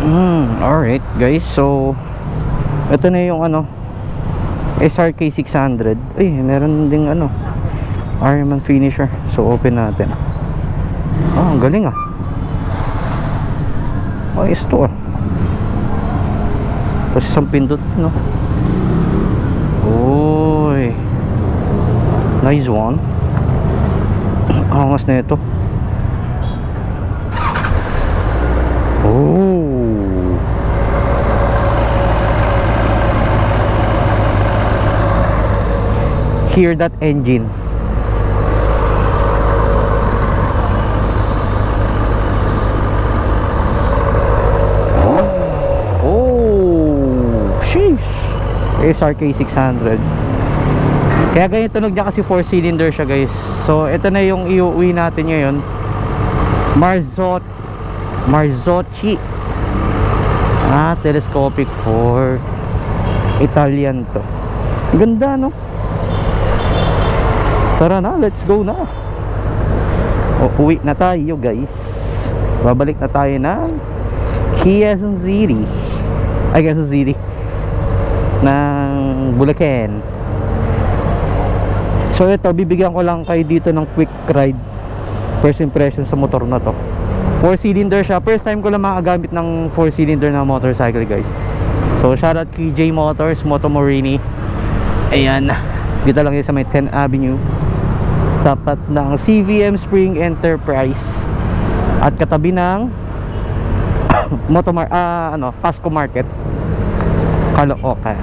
Alright guys, so ito na yung ano SRK 600. Ay, meron ding ano Ironman finisher. So open natin. Ang galing ah. Ayos to ah. Tapos isang pindot, no? Uy, nice one. Angas na ito. Oh, hear that engine. SRK 600. Kaya ganyan tunog niya kasi 4-cylinder siya guys. So ito na yung iuwi natin ngayon. Marzocchi. Telescopic for Italian to. Ganda no? Tara na, let's go na. Uwi na tayo guys. Babalik na tayo ng Quezon City ng Bulacan. So ito, bibigyan ko lang kayo dito ng quick ride, first impression sa motor na to. 4-cylinder siya. First time ko lang makagamit ng 4-cylinder na motorcycle guys. So shoutout kay J Motors, Moto Morini. Ayan, dito lang yun sa may 10th Avenue, tapat ng CVM Spring Enterprise at katabi ng Pasco Market, Caloocan.